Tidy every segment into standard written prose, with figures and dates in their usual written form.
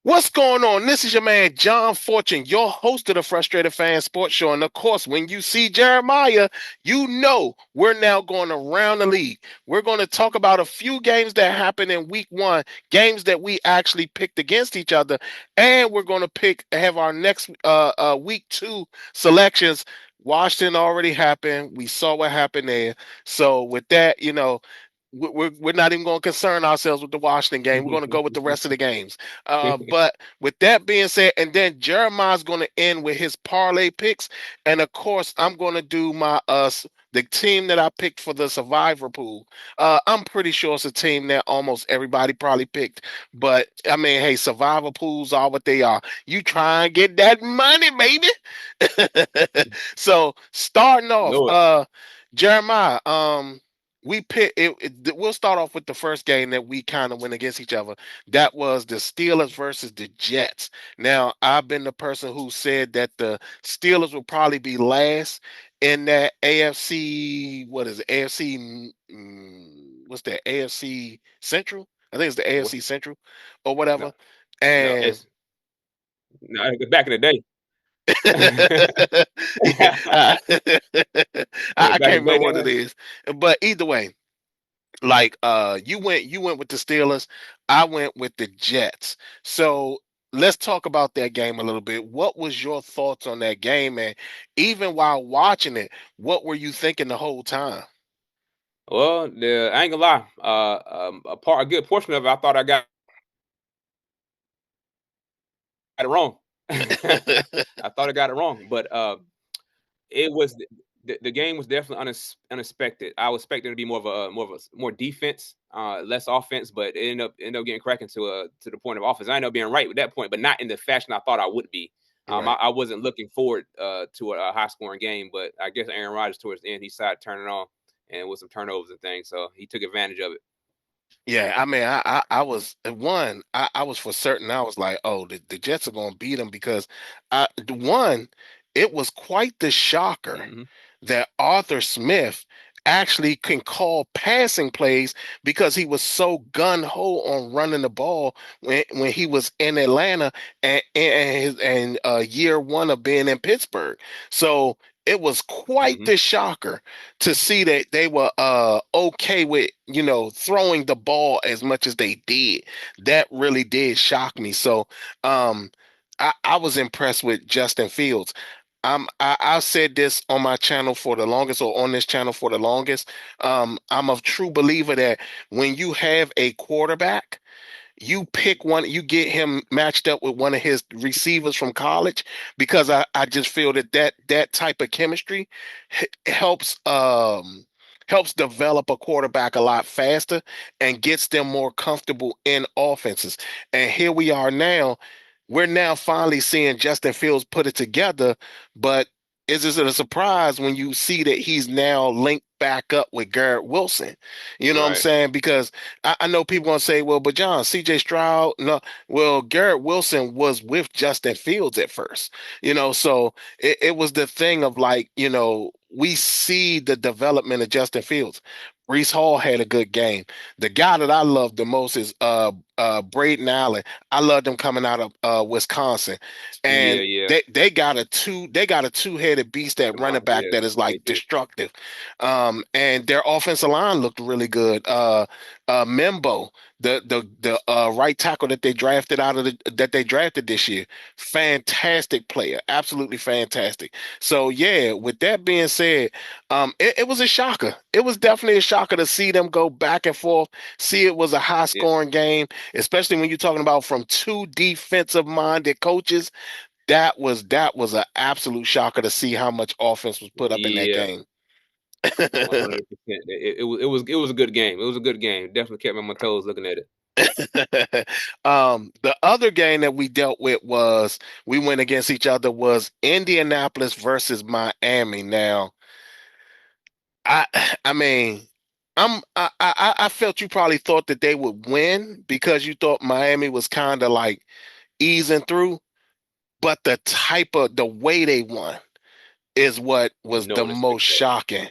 What's going on? This is your man, John Fortune, your host of the Frustrated Fan Sports Show. And of course, when you see Jeremiah, you know we're now going around the league. We're going to talk about a few games that happened in week one, games that we actually picked against each other. And we're going to have our next week two selections. Washington already happened. We saw what happened there. So with that, we're not even going to concern ourselves with the Washington game. We're going to go with the rest of the games. But with that being said, and then Jeremiah's going to end with his parlay picks, and of course, I'm going to do my the team that I picked for the survivor pool. I'm pretty sure it's a team that almost everybody probably picked. But I mean, hey, survivor pools are what they are. You try and get that money, baby. So starting off, Jeremiah, we'll start off with the first game that we kind of went against each other. That was the Steelers versus the Jets. Now, I've been the person who said that the Steelers will probably be last in that AFC. What is it? AFC? What's that? AFC Central? I think it's the AFC Central or whatever. No, and back in the day. I can't remember what it is, but either way, like you went with the Steelers, I went with the Jets. So let's talk about that game a little bit. What was your thoughts on that game, and even while watching it, what were you thinking the whole time? Well, I ain't gonna lie. A good portion of it, I thought I got it wrong. I thought I got it wrong, but it was the game was definitely unexpected. I was expecting it to be more defense, less offense, but it ended up getting cracking to the point of offense. I ended up being right with that point, but not in the fashion I thought I would be. Right. I wasn't looking forward to a high scoring game, but I guess Aaron Rodgers towards the end he decided to turn it on and with some turnovers and things, so he took advantage of it. Yeah, I mean, I was I was for certain. I was like, oh, the Jets are going to beat them because it was quite the shocker that Arthur Smith actually can call passing plays because he was so gun-ho on running the ball when he was in Atlanta and year one of being in Pittsburgh. So it was quite the shocker to see that they were okay with, throwing the ball as much as they did. That really did shock me. So I was impressed with Justin Fields. I've said this on my channel for the longest, or on this channel for the longest. I'm a true believer that when you have a quarterback, you pick one, you get him matched up with one of his receivers from college, because I just feel that type of chemistry helps develop a quarterback a lot faster and gets them more comfortable in offenses. And here we are now. We're now finally seeing Justin Fields put it together, but is it a surprise when you see that he's now linked back up with Garrett Wilson? You know what I'm saying? Because I know people going to say, well, but John, CJ Stroud, no. Well, Garrett Wilson was with Justin Fields at first, so it was the thing of like, we see the development of Justin Fields. Breece Hall had a good game. The guy that I love the most is Braden Allen. I loved him coming out of Wisconsin, and they got a two-headed beast at running back that is like destructive. And their offensive line looked really good. Membo, the right tackle that they drafted this year, fantastic player, absolutely fantastic. So yeah, with that being said, it was a shocker. It was definitely a shocker to see them go back and forth. See, it was a high-scoring game, especially when you're talking about from two defensive-minded coaches. That was an absolute shocker to see how much offense was put up in that game. 100%. It was a good game. It was a good game. Definitely kept me on my toes looking at it. The other game that we dealt with we went against each other was Indianapolis versus Miami. Now, I I mean, I felt you probably thought that they would win because you thought Miami was kind of like easing through, but the way they won is what was No the one most expected that. shocking,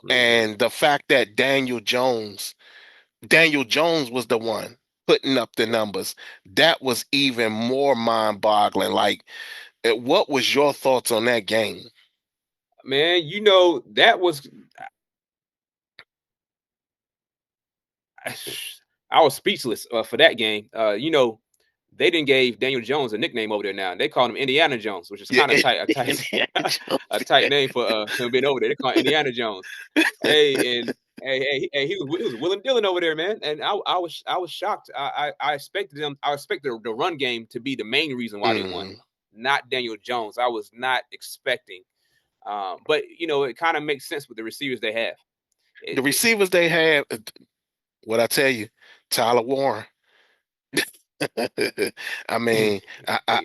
Hmm. and the fact that Daniel Jones was the one putting up the Yeah. numbers. That was even more mind-boggling. Like, what was your thoughts on that game? Man, that was I was speechless for that game. They didn't gave Daniel Jones a nickname over there now. They call him Indiana Jones, which is Yeah, kind of tight, a tight, Indiana a Jones. tight name for him being over there. They call him Indiana Jones. Hey, and he was willing dealing over there, man. And I was shocked. I expected them. I expected the run game to be the main reason why they won, Mhm. not Daniel Jones. I was not expecting. But it kind of makes sense with the receivers they have. The It, receivers they have, what I tell you, Tyler Warren. I mean,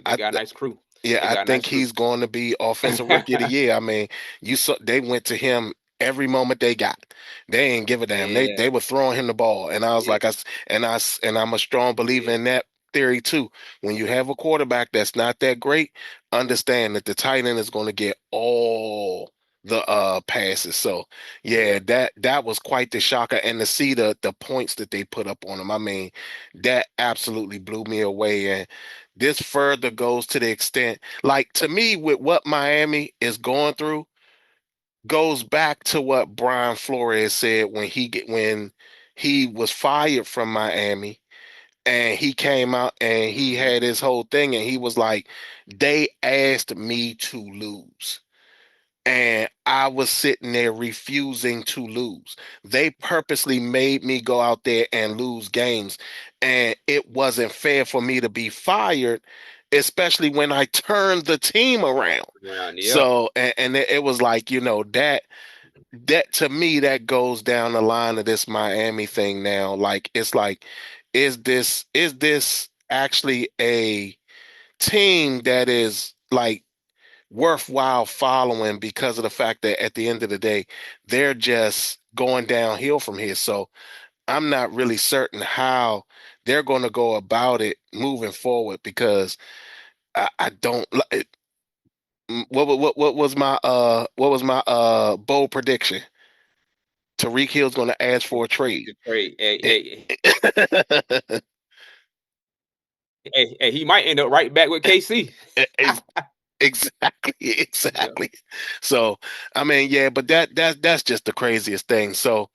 they got a nice crew. yeah, They I got a nice think crew. he's going to be offensive rookie of the year. I mean, you saw they went to him every moment they got. They ain't give a damn. They Yeah, they were throwing him the ball, and I was yeah, like, and I'm a strong believer yeah, in that theory too. When you have a quarterback that's not that great, understand that the tight end is going to get all the passes. So yeah, yeah, that was quite the shocker, and to see the points that they put up on him. I mean, that absolutely blew me away, and this further goes to the extent, like to me, with what Miami is going through, goes back to what Brian Flores said when he was fired from Miami and he came out and he hmm, had his whole thing and he was like, they asked me to lose. And I was sitting there refusing to lose. They purposely made me go out there and lose games. And it wasn't fair for me to be fired, especially when I turned the team around. around, yeah, So, and it was like, that to me, that goes down the line of this Miami thing now. Like, it's like, is this actually a team that is like worthwhile following because of the fact that at the end of the day, they're just going downhill from here. So I'm not really certain how they're going to go about it moving forward because I don't. What was my bold prediction? Tariq Hill's going to ask for a trade. the trade. Hey, Eh, hey, hey, he might end up right back with KC. ex- Exactly, Yeah, exactly. So, I mean, yeah, but that's just the craziest thing. So,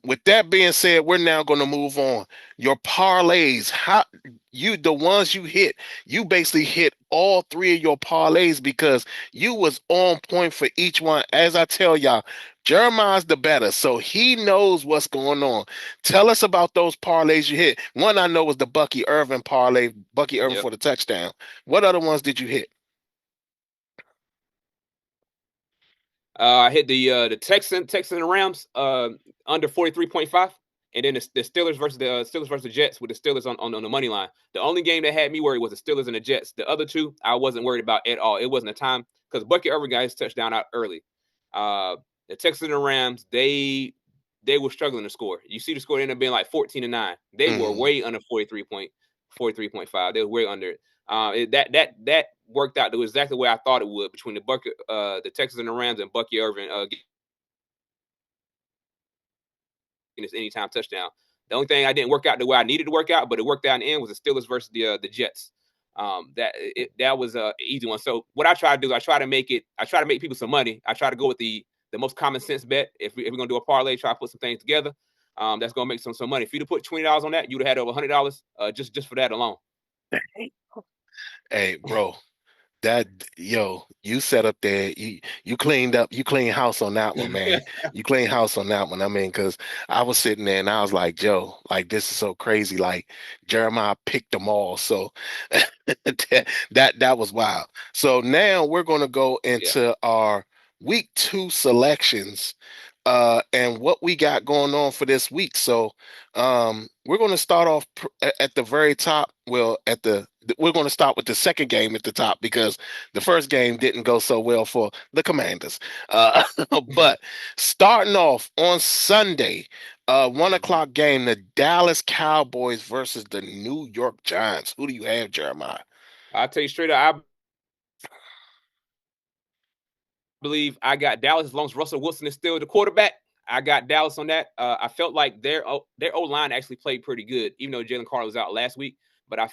with that being said, we're now going to move on. Your parlays, how the ones you hit, you basically hit all three of your parlays because you was on point for each one. As I tell y'all, Jeremiah's the better, so he knows what's going on. Tell us about those parlays you hit. One I know was the Bucky Irvin parlay, Bucky Irvin yep. for the touchdown. What other ones did you hit? I hit the Texans and Rams under 43.5. And then the Steelers versus the Jets with the Steelers on the money line. The only game that had me worried was the Steelers and the Jets. The other two I wasn't worried about at all. It wasn't a time because Bucky Irvin got his touchdown out early. Uh, the Texans and Rams they were struggling to score. You see the score ended up being like 14-9. They were Mhm. way under 43.5. They were way under it. That worked out to exactly the way I thought it would between the Texans and the Rams and Bucky Irvin getting this anytime touchdown. The only thing I didn't work out the way I needed to work out, but it worked out in the end was the Steelers versus the Jets. That was a easy one. So what I try to do, I try to make people some money. I try to go with the most common sense bet. If we're gonna do a parlay, try to put some things together. That's gonna make some money. If you'd have put $20 on that, you'd have had over $100 just for that alone. Hey, bro, that you set up there. You cleaned up. You cleaned house on that one, man. You cleaned house on that one. I mean, because I was sitting there and I was like, Joe, like this is so crazy. Like Jeremiah picked them all. So that was wild. So now we're gonna go Yeah. into our week 2 selections. And what we got going on for this week. So, we're going to start off at the very top. Well, at the we're going to start with the second game at the top because the first game didn't go so well for the Commanders. Uh, but starting off on Sunday, 1 o'clock game, the Dallas Cowboys versus the New York Giants. Who do you have, Jeremiah? I'll tell you straight up, I believe I got Dallas as long as Russell Wilson is still the quarterback. I got Dallas on that. I felt like their O line actually played pretty good, even though Jalen Carter was out last week. But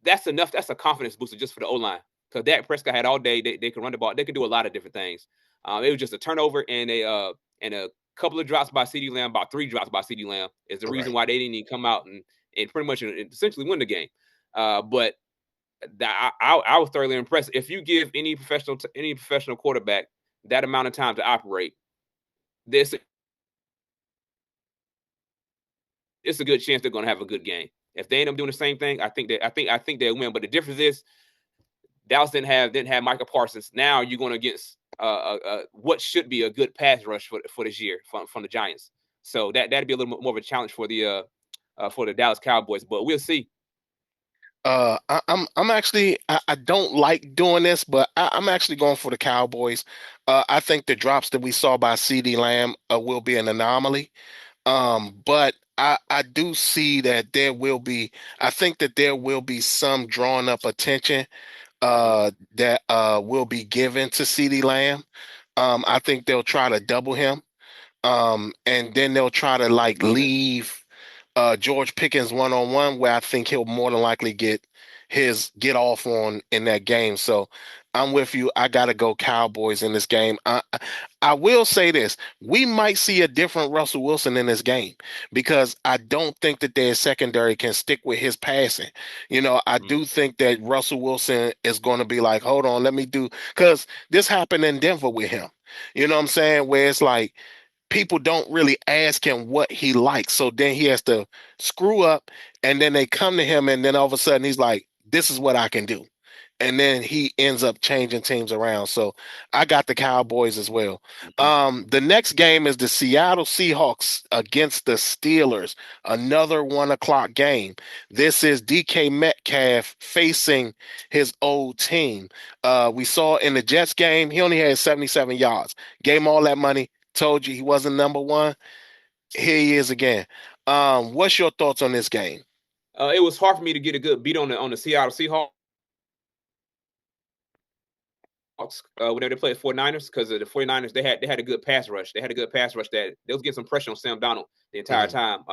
that's enough. That's a confidence booster just for the O line because Dak Prescott had all day. They could run the ball. They could do a lot of different things. It was just a turnover and a couple of drops by CeeDee Lamb, about 3 drops by CeeDee Lamb is the reason Right. why they didn't even come out and pretty much essentially win the game. But I was thoroughly impressed. If you give any professional quarterback that amount of time to operate, this it's a good chance they're going to have a good game. If they end up doing the same thing, I think they'll win. But the difference is Dallas didn't have Michael Parsons. Now you're going against what should be a good pass rush for this year from the Giants. So that'd be a little more of a challenge for the Dallas Cowboys. But we'll see. I'm actually I don't like doing this, but I'm actually going for the Cowboys. I think the drops that we saw by CD Lamb will be an anomaly. But I do see that there will be. I think that there will be some drawn up attention Mm-hmm. that will be given to CD Lamb. I think they'll try to double him. And then they'll try to like Okay. leave George Pickens one on one, where I think he'll more than likely get off on in that game. So I'm with you. I gotta go Cowboys in this game. I will say this: we might see a different Russell Wilson in this game because I don't think that their secondary can stick with his passing. I Mm-hmm. do think that Russell Wilson is going to be like, hold on, let me do because this happened in Denver with him. You know what I'm saying? Where it's like people don't really ask him what he likes. So then he has to screw up, and then they come to him, and then all of a sudden he's like, this is what I can do. And then he ends up changing teams around. So I got the Cowboys as well. Mm-hmm. The next game is the Seattle Seahawks against the Steelers, another 1 o'clock game. This is DK Metcalf facing his old team. We saw in the Jets game, he only had 77 yards. Gave him all that money, told you he wasn't number one. Here he is again. What's your thoughts on this game? It was hard for me to get a good beat on the Seattle Seahawks. Whenever they played 49ers, because the 49ers they had a good pass rush. They had a good pass rush that they was getting some pressure on Sam Donald the entire Mhm. time.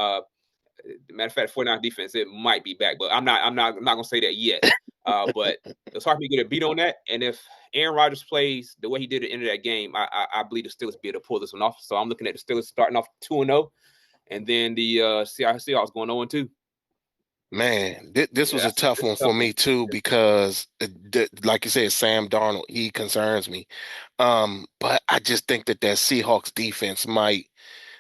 Matter of fact, 49 defense, it might be back, but I'm not gonna say that yet. But it's hard for me to get a beat on that. And if Aaron Rodgers plays the way he did at the end of that game, I believe the Steelers be able to pull this one off. So I'm looking at the Steelers starting off 2-0, and then the Seahawks going 0-2. Man, this Yeah, was a tough that's one a tough for one. me too because, like you said, Sam Darnold, he concerns me. But I just think that Seahawks defense might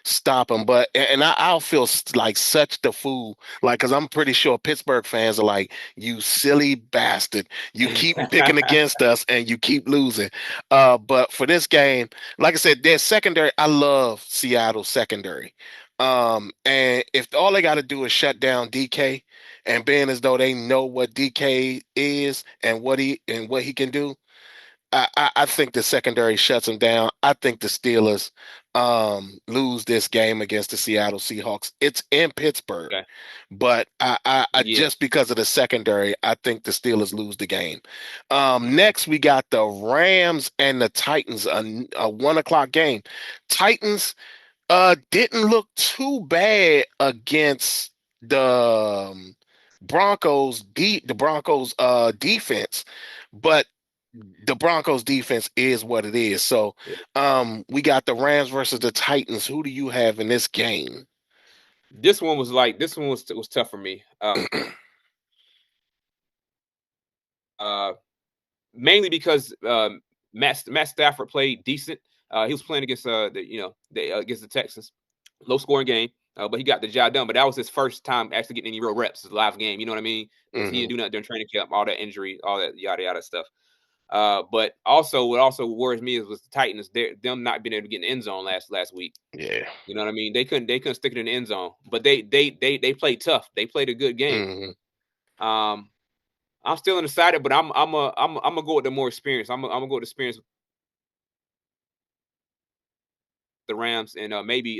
stop him. But I'll feel like such the fool, like because I'm pretty sure Pittsburgh fans are like, "You silly bastard! You keep picking against us and you keep losing." But for this game, like I said, their secondary, I love Seattle secondary. And if all they got to do is shut down DK, and being as though they know what DK is and what he can do, I think the secondary shuts them down. I think the Steelers lose this game against the Seattle Seahawks. It's in Pittsburgh, Okay. but I Yeah. just because of the secondary, I think the Steelers lose the game. Mhm. Next, we got the Rams and the Titans, a 1 o'clock game. Titans didn't look too bad against the Broncos defense, but the Broncos defense is what it is. So Yeah. we got the Rams versus the Titans. Who do you have in this game? This one was tough for me. Uh, Mainly because Matt Stafford played decent. He was playing against against the Texans, low scoring game, but he got the job done. But that was his first time actually getting any real reps, live game. You know what I mean? Because he Hmm. didn't do nothing during training camp, all that injury, all that yada yada stuff. But also, what also worries me was the Titans. Them not being able to get in the end zone last week. Yeah. You know what I mean? They couldn't stick it in the end zone, but they played tough. They played a good game. Hmm. Um, I'm still undecided, but I'm gonna go with the more experience. I'm gonna go with the experience with the Rams, and maybe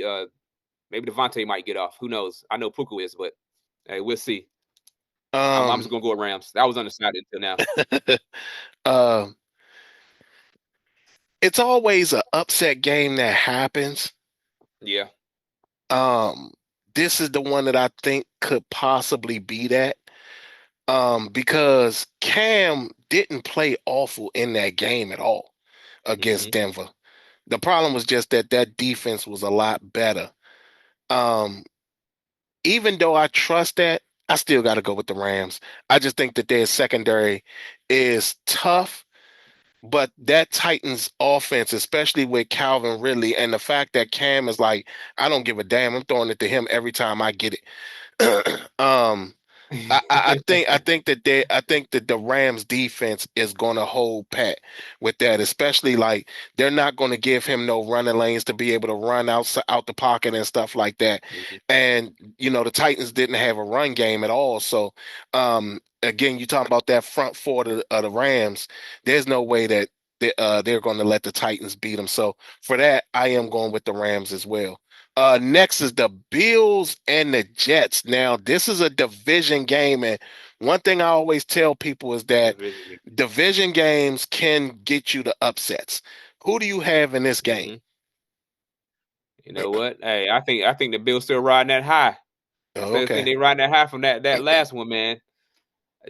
Devontae might get off. Who knows? I know Puka is, but hey, we'll see. I'm just Um, gonna go with Rams. That was undecided until now. uh, it's always an upset game that happens. Yeah. Um, this is the one that I think could possibly be that. Because Cam didn't play awful in that game at all against Hmm. Denver. The problem was just that that defense was a lot better. Um, Even though I trust that, I still got to go with the Rams. I just think that their secondary is tough, but that Titans offense, especially with Calvin Ridley, and the fact that Cam is like, I don't give a damn. I'm throwing it to him every time I get it. I think that the Rams defense is going to hold pat with that, especially like they're not going to give him no running lanes to be able to run out the pocket and stuff like that. Mhm. And the Titans didn't have a run game at all. So again, you talking about that front four of the Rams. There's no way that they're going to let the Titans beat them. So for that, I am going with the Rams as well. Next is the Bills and the Jets. Now, this is a division game, and one thing I always tell people is that Division. division games can get you the upsets. Who do you have in this game? Hmm. You know what? Hey, I think the Bills still riding that high. I still think Okay. they riding that high from that last one, man.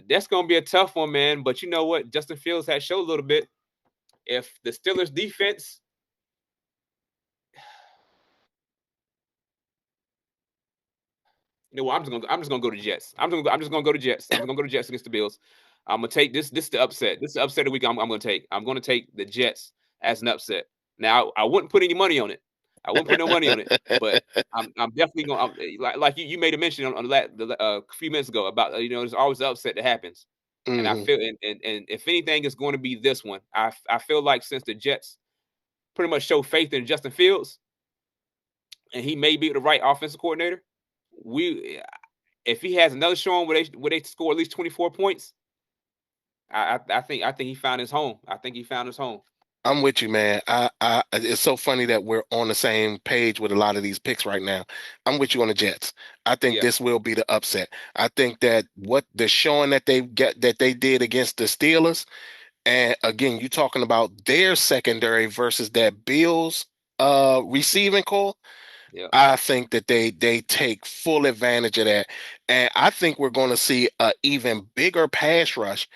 That's gonna be a tough one, man. But you know what? Justin Fields had showed a little bit. If the Steelers defense, you know what? I'm just gonna go to Jets. I'm just gonna go to Jets. I'm just gonna go to Jets against the Bills. I'm gonna take this. This is the upset. This is the upset of the week. I'm gonna take. I'm gonna take the Jets as an upset. Now I wouldn't put any money on it. I wouldn't put no money on it. But I'm definitely gonna like you made a mention on a few minutes ago about there's always the upset that happens. And I Hmm. feel and if anything is going to be this one, I feel like since the Jets pretty much show faith in Justin Fields and he may be the right offensive coordinator, we if he has another showing where they score at least 24 points, I think he found his home. I think he found his home. I'm with you, man. It's so funny that we're on the same page with a lot of these picks right now. I'm with you on the Jets. I think Yeah, this will be the upset. I think that what the showing that they did against the Steelers. And again, you talking about their secondary versus that Bills receiving core. yeah, I think that they take full advantage of that. And I think we're going to see a even bigger pass rush.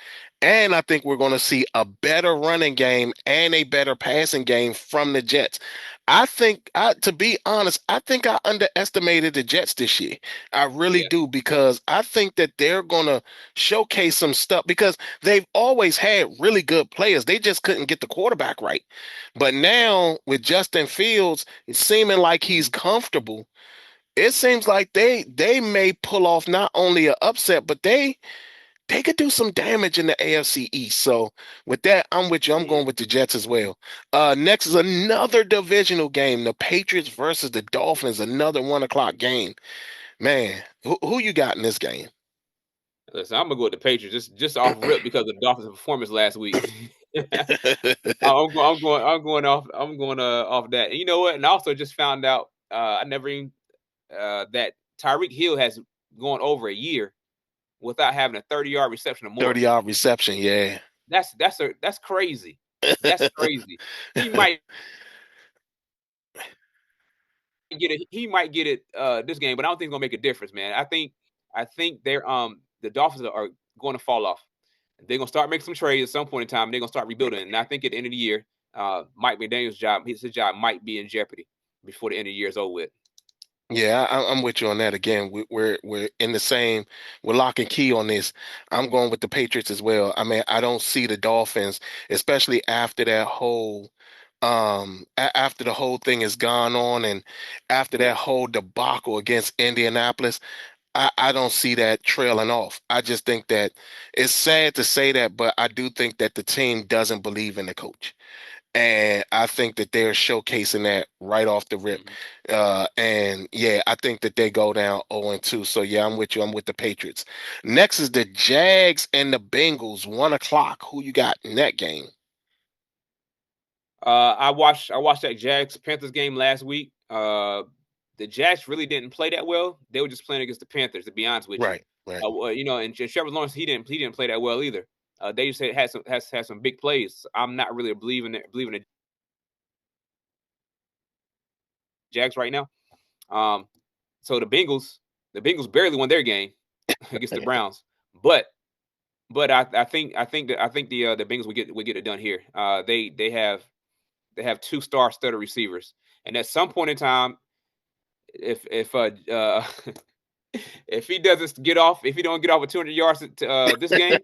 And I think we're going to see a better running game and a better passing game from the Jets. To be honest, I think I underestimated the Jets this year. I really yeah, do, because I think that they're going to showcase some stuff because they've always had really good players. They just couldn't get the quarterback right. But now with Justin Fields, it's seeming like he's mhm, comfortable. It seems like they may pull off not only an upset, but they could do some damage in the AFC East. So with that, I'm with you. I'm yeah. going with the Jets as well. Next is another divisional game: the Patriots versus the Dolphins. Another 1 o'clock game. Man, who you got in this game? Listen, I'm gonna go with the Patriots just off rip because of the Dolphins' performance last week. I'm going off that. And you know what? And I also just found out I never even that Tyreek Hill has gone over a year without having a 30-yard reception or more. 30-yard reception. Yeah. That's crazy. That's crazy. He might get it this game, but I don't think it's gonna make a difference, man. I think the Dolphins are going to fall off. They're gonna start making some trades at some point in time, and they're gonna start rebuilding. And I think at the end of the year, Mike McDaniel's job, his job might be in jeopardy before the end of the year is over with. Yeah, I'm with you on that. Again, we're in the same. We're lock and key on this. I'm going with the Patriots as well. I mean, I don't see the Dolphins, especially after that whole, after the whole thing has gone on, and after Yeah, that whole debacle against Indianapolis. I don't see that trailing off. I just think that it's sad to say that, but I do think that the team doesn't believe in the coach. And I think that they're showcasing that right off the rip. Mm-hmm. And yeah, I think that they go down 0-2. So yeah, I'm with you. I'm with the Patriots. Next is the Jags and the Bengals, 1 o'clock. Who you got in that game? I watched that Jags Panthers game last week. The Jags really didn't play that well. They were just playing against the Panthers, to be honest with you. Right, right. And Trevor Lawrence he didn't play that well either. They just had some big plays. I'm not really believing the Jags right now. Um, so the Bengals barely won their game against the Browns, but I think the Bengals would get it done here. They have two star studded receivers, and at some point in time, if if he doesn't get off, if he don't get off with 200 yards this game,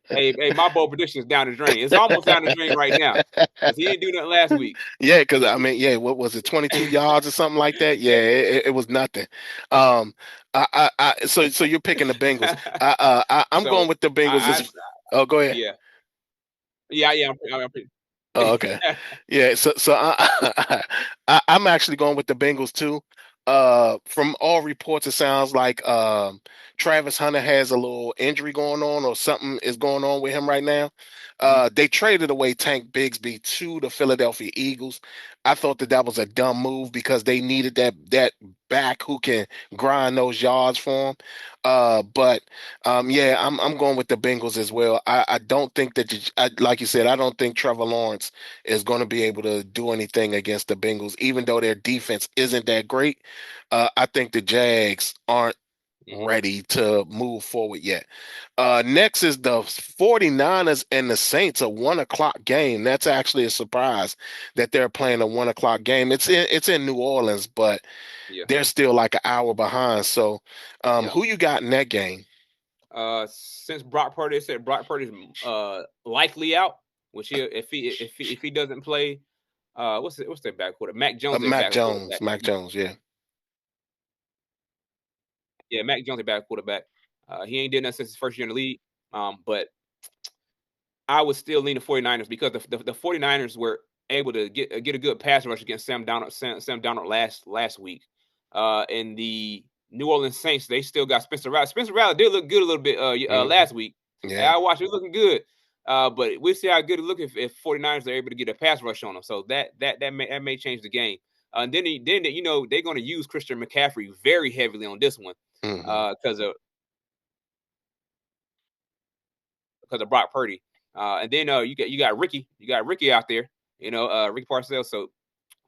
hey, my bold prediction is down the drain. It's almost down the drain right now because he didn't do nothing last week. Yeah, because I mean, yeah, what was it, 22 yards or something like that? Yeah, Yeah. it was nothing. Um, so you're picking the Bengals. I'm going So with the Bengals. I, I Oh, go ahead. yeah, yeah. I'm pretty, Oh, okay. Yeah, so I'm actually going with the Bengals too. From all reports, it sounds like Travis Hunter has a little injury going on, or something is going on with him right now. Mhm. They traded away Tank Bigsby to the Philadelphia Eagles. I thought that was a dumb move because they needed that back who can grind those yards for them. But yeah, I'm going with the Bengals as well. I don't think that like you said, I don't think Trevor Lawrence is going to be able to do anything against the Bengals, even though their defense isn't that great. I think the Jags aren't Mhm. ready to move forward yet. Next is the 49ers and the Saints, a 1 o'clock game. That's actually a surprise that they're playing a 1 o'clock game. It's in New Orleans, but Yeah, they're still like an hour behind. So, yeah. who you got in that game? Since Brock Purdy said Brock Purdy's likely out, which if he doesn't play, what's their back quarter? Mac Jones their Mac back Jones. quarterback. Mac Jones. Yeah. Yeah, Mac Jones their back quarterback. He ain't did nothing since his first year in the league. But I would still lean the 49ers because the 49ers were able to get a good pass rush against Sam Donald last week. And the New Orleans Saints, they still got Spencer Rattler. Spencer Rattler did look good a little bit Mhm. last week. And Yeah. I watched it looking good. But we'll see how good it look if 49ers are able to get a pass rush on them. So that may change the game. And then they're going to use Christian McCaffrey very heavily on this one Hmm. because of Brock Purdy. And then you got Ricky out there, Ricky Parcells. So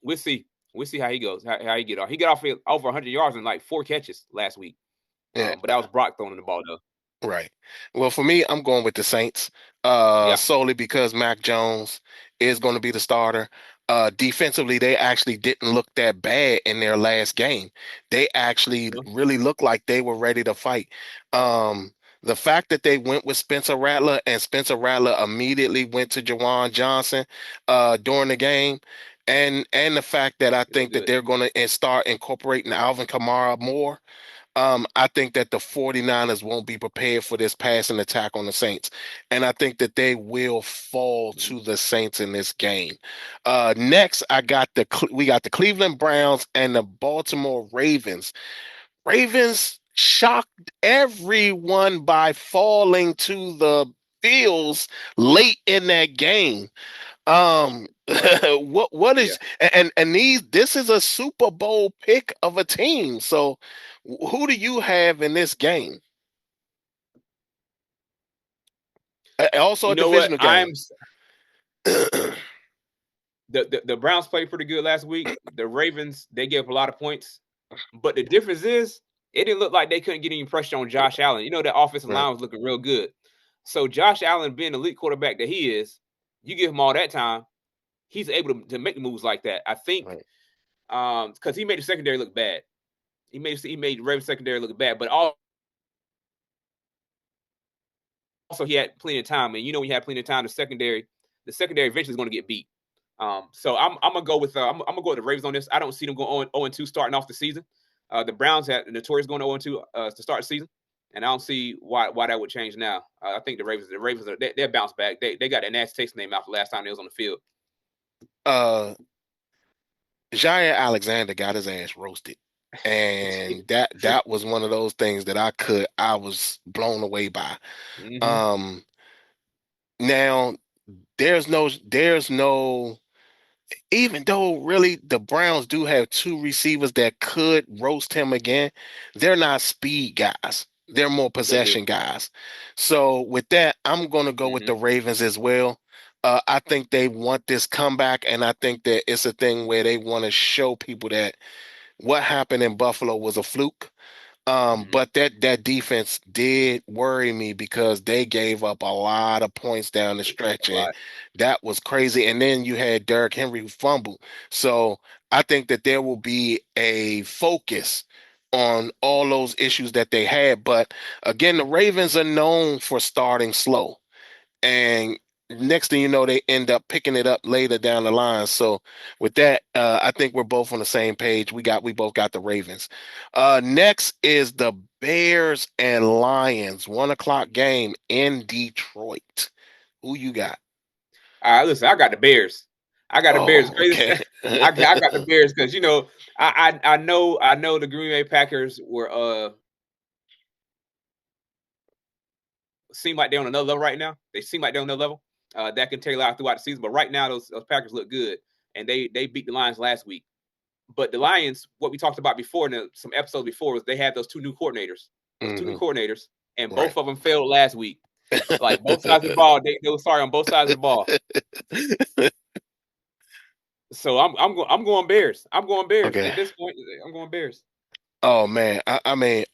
we'll see. We'll see how he goes, how he get off. He got off over 100 yards in like 4 catches last week. Yeah. But that was Brock throwing the ball though. Right. Well, for me, I'm going with the Saints, Yeah. solely because Mac Jones is going to be the starter. Defensively, they actually didn't look that bad in their last game. They actually Yeah. really looked like they were ready to fight. The fact that they went with Spencer Rattler and Spencer Rattler immediately went to Jawan Johnson during the game, and the fact that I It looked think that good. they're going to start incorporating Alvin Kamara more. I think that the 49ers won't be prepared for this passing attack on the Saints. And I think that they will fall Mhm. to the Saints in this game. Next, we got the Cleveland Browns and the Baltimore Ravens. Ravens shocked everyone by falling to the fields late in that game. What Yeah. is and this is a Super Bowl pick of a team. So who do you have in this game? Also You a know what? divisional game. The Browns played pretty good last week. The Ravens, they gave up a lot of points. But the difference is it didn't look like they couldn't get any pressure on Josh Allen. The offensive Right, line was looking real good. So Josh Allen being the elite quarterback that he is, you give him all that time, he's able to make moves like that. I think right, because he made the secondary look bad. He made the Ravens secondary look bad, but also he had plenty of time. And when you had plenty of time, the secondary eventually is going to get beat. So I'm gonna go with I'm gonna go with the Ravens on this. I don't see them going 0-2 starting off the season. The Browns had notorious going 0-2 to start the season, and I don't see why that would change now. I think the Ravens they'll bounce back. They got that nasty taste in their mouth the last time they was on the field. Uh, Jair Alexander got his ass roasted. And that was one of those things that I was blown away by. Hmm. Um Now there's no even though really the Browns do have two receivers that could roast him again, they're not speed guys. They're more They do. possession guys. So with that, I'm going to go with Hmm. the Ravens as well. I think they want this comeback, and I think that it's a thing where they want to show people that what happened in Buffalo was a fluke. Hmm. But that defense did worry me because they gave up a lot of points down the They gave up stretch, a and lot. that was crazy. And then you had Derrick Henry who fumbled. So I think that there will be a focus on all those issues that they had. But again, the Ravens are known for starting slow. And next thing you know, they end up picking it up later down the line. So with that, I think we're both on the same page. We both got the Ravens. Next is the Bears and Lions, 1 o'clock game in Detroit. Who you got? All right, listen, I got the Bears. I got the Bears. Oh, Crazy. okay. I got the Bears because I know the Green Bay Packers were seem like they're on another level right now. They seem like they're on another level. That can take a lot throughout the season, but right now those Packers look good, and they beat the Lions last week. But the Lions, what we talked about before in some episodes before, was they had those two new coordinators, Hmm. and Right. both of them failed last week. Like both sides of the ball, they were sorry on both sides of the ball. So I'm going Bears. I'm going Bears Okay. at this point. I'm going Bears. Oh man, I mean,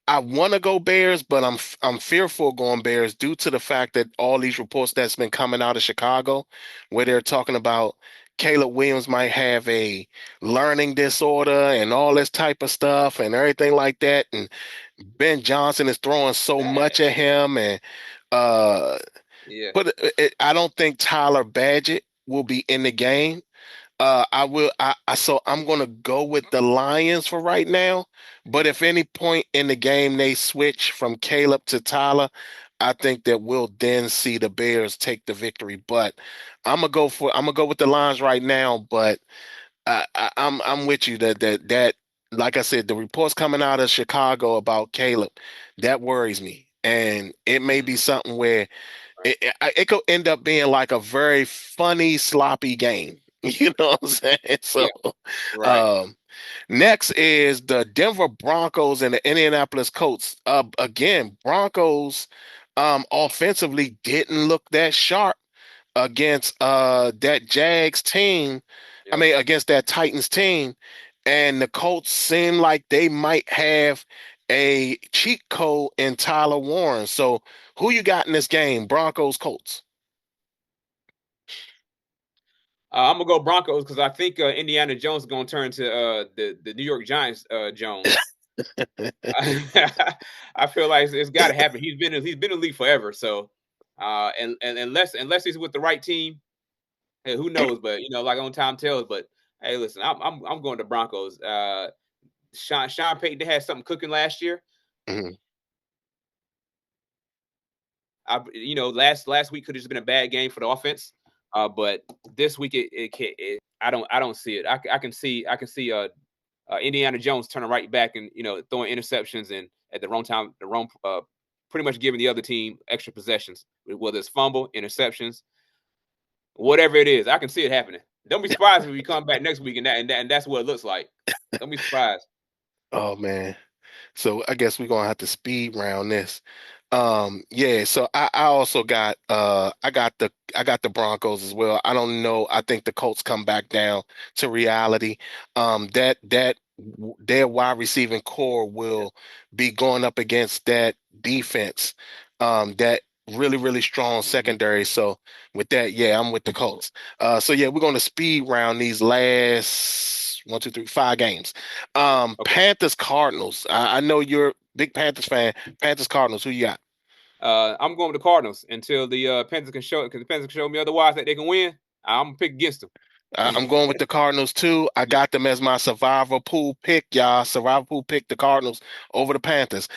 I want to go Bears, but I'm fearful going Bears due to the fact that all these reports that's been coming out of Chicago, where they're talking about Caleb Williams might have a learning disorder and all this type of stuff and everything like that, and Ben Johnson is throwing so That, much at him, and uh, yeah. I don't think Tyler Badgett will be in the game. I will. So I'm gonna go with the Lions for right now. But if any point in the game they switch from Caleb to Tyler, I think that we'll then see the Bears take the victory. But I'm gonna go with the Lions right now. But I'm with you that like I said, the reports coming out of Chicago about Caleb that worries me, and it may be Mhm. something where it could end up being like a very funny, sloppy game. You know what I'm saying? So, Yeah. Right. um, next is the Denver Broncos and the Indianapolis Colts. Again, Broncos, offensively didn't look that sharp against that Jags team. I Yep. mean, against that Titans team, and the Colts seem like they might have a cheat code in Tyler Warren. So, who you got in this game? Broncos, Colts. I'm gonna go Broncos because I think Indiana Jones is gonna turn to the New York Giants Jones. I feel like it's got to happen. He's been in the league forever. So and unless he's with the right team, hey, who knows? But like on time tells. But hey, listen, I'm going to Broncos. Sean Payton, they had something cooking last year. Mhm. Last week could have just been a bad game for the offense. But this week I don't see it. I can see Indiana Jones turning right back and throwing interceptions and at the wrong time, pretty much giving the other team extra possessions, whether it's fumble, interceptions, whatever it is. I can see it happening. Don't be surprised if we come back next week and that's what it looks like. Don't be surprised. Oh man. So I guess we're gonna have to speed round this. Yeah, so I also got I got the Broncos as well. I don't know. I think the Colts come back down to reality. Their wide receiving core Yeah. will be going up against that defense. That really strong Hmm. secondary. So with that, yeah, I'm with the Colts. So yeah, we're gonna speed round these last 1, 2, 3, 5 games. Okay. Panthers Cardinals. I know you're a big Panthers fan. Panthers Cardinals. Who you got? I'm going with the Cardinals until the Panthers can show because the Panthers can show me otherwise that they can win. I'm gonna pick against them. I'm going with the Cardinals too. I got them as my survivor pool pick, y'all. Survivor pool pick the Cardinals over the Panthers.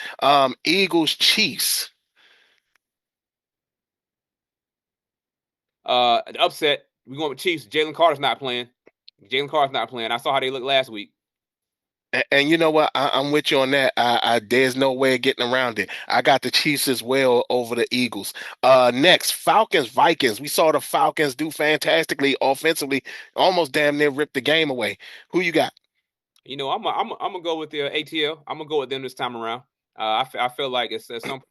Eagles Chiefs. An upset. We going with Chiefs. Jalen Carter's not playing. Jalen Carter's not playing. I saw how they looked last week. And you know what? I'm with you on that. There's no way of getting around it. I got the Chiefs as well over the Eagles. Next, Falcons, Vikings. We saw the Falcons do fantastically offensively, almost damn near ripped the game away. Who you got? I'm gonna go with the ATL. I'm gonna go with them this time around. I feel like it's at some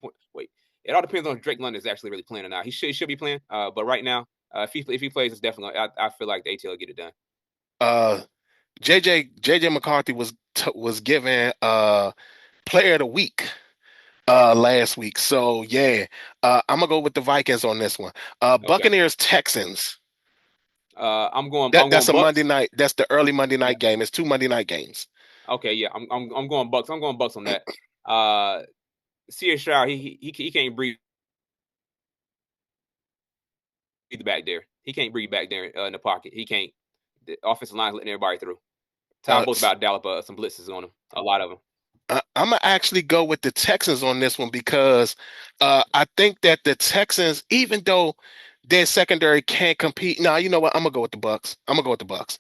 point. Wait, it all depends on if Drake London is actually really playing or not. He should be playing. But right now, if he plays, it's definitely. I feel like the ATL will get it done. Uh, JJ McCarthy was given Player of the Week last week. So yeah, I'm gonna go with the Vikings on this one. Okay. Buccaneers Texans. I'm going. That I'm that's going a Monday Bucks. night. That's the early Monday Yeah. night game. It's two Monday night games. Okay. Yeah. I'm going Bucks. I'm going Bucks on that. Uh, C.H. Stroud, he can't breathe back there. He can't breathe back there in the pocket. He can't. The offensive line's letting everybody through. Tom Uh, Bo's about to dial up some blitzes on him. A lot of them. I'm gonna actually go with the Texans on this one because I think that the Texans, even though their secondary can't compete, now you know what? I'm gonna go with the Bucks. I'm gonna go with the Bucks.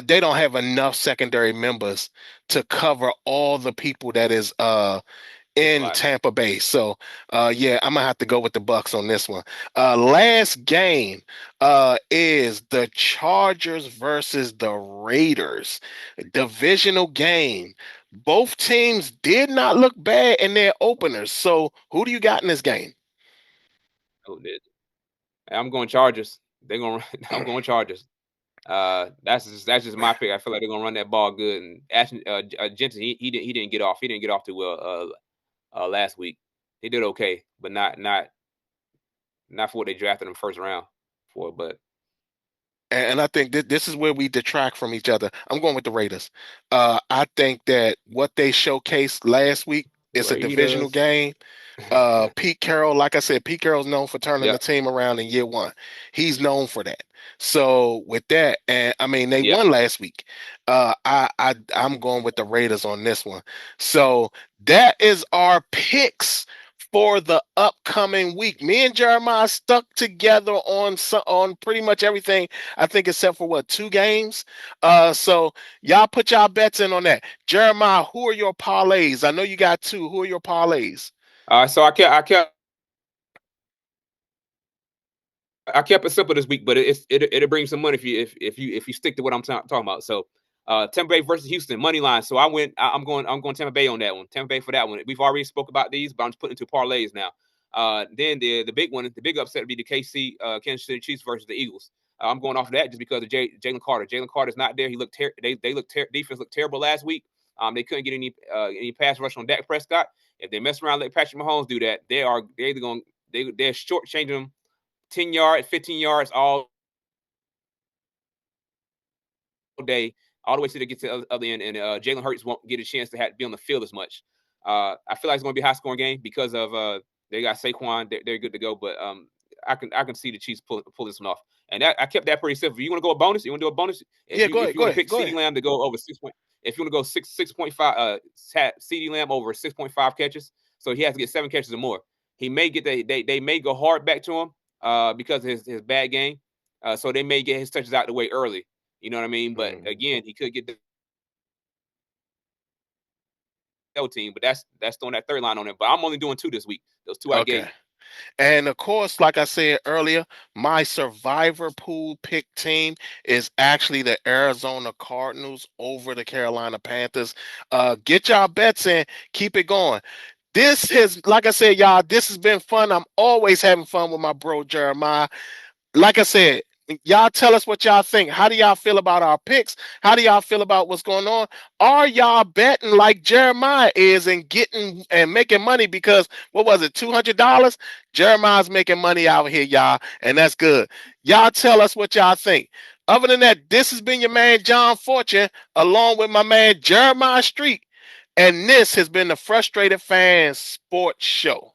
They don't have enough secondary members to cover all the people that is It's a in lot. Tampa Bay. So yeah, I'm gonna have to go with the Bucks on this one. Last game is the Chargers versus the Raiders. Divisional game. Both teams did not look bad in their openers. So who do you got in this game? Oh, I'm going Chargers. They're gonna. I'm going Chargers. That's just my pick. I feel like they're gonna run that ball good. And Ashton, Jensen, he didn't get off. He didn't get off too well last week. He did okay, but not for what they drafted him first round for. But And I think this is where we detract from each other. I'm going with the Raiders. I think that what they showcased last week is a divisional Raiders. game. Pete Carroll, like I said, Pete Carroll's known for turning the Yep. team around in year one. He's known for that. So with that, and I mean they Yep. won last week. I'm going with the Raiders on this one. So that is our picks for the upcoming week. Me and Jeremiah stuck together on pretty much everything. I think except for what, two games. So y'all put y'all bets in on that. Jeremiah, who are your parlays? I know you got two. Who are your parlays? So I kept it simple this week, but it'll bring some money if you stick to what I'm talking about. So, Tampa Bay versus Houston money line. So I'm going Tampa Bay on that one. Tampa Bay for that one. We've already spoke about these, but I'm just putting into parlays now. Then the big one, the big upset would be the Kansas City Chiefs versus the Eagles. I'm going off of that just because of Jalen Carter. Jalen Carter's not there. He looked defense looked terrible last week. They couldn't get any pass rush on Dak Prescott. If they mess around, and let Patrick Mahomes do that, they're either going they're shortchanging them 10 yards, 15 yards all day, all the way till they get to the other end. And Jalen Hurts won't get a chance to be on the field as much. I feel like it's going to be a high scoring game because of they got Saquon. They're good to go. But I can see the Chiefs pull this one off. And I kept that pretty simple. You want to go a bonus? You want to do a bonus? If Yeah, you go if ahead, you go want to ahead, pick go CeeDee ahead. Lamb to go over 6 point, if you want to go 6.5, CeeDee Lamb over 6.5 catches, so he has to get 7 catches or more. He may get they may go hard back to him because of his bad game. So they may get his touches out the way early. You know what I mean? But Mm, again, he could get the team, but that's throwing that third line on him. But I'm only doing two this week. Those two I gave okay. you. And of course, like I said earlier, my survivor pool pick team is actually the Arizona Cardinals over the Carolina Panthers. Get y'all bets in, keep it going. This has, like I said, y'all, this has been fun. I'm always having fun with my bro Jeremiah. Like I said, y'all tell us what y'all think. How do y'all feel about our picks? How do y'all feel about what's going on? Are y'all betting like Jeremiah is and getting and making money? Because what was it, $200? Jeremiah's making money out here, y'all, and that's good. Y'all tell us what y'all think. Other than that, this has been your man John Fortune, along with my man Jeremiah Street, and this has been the Frustrated Fans Sports Show.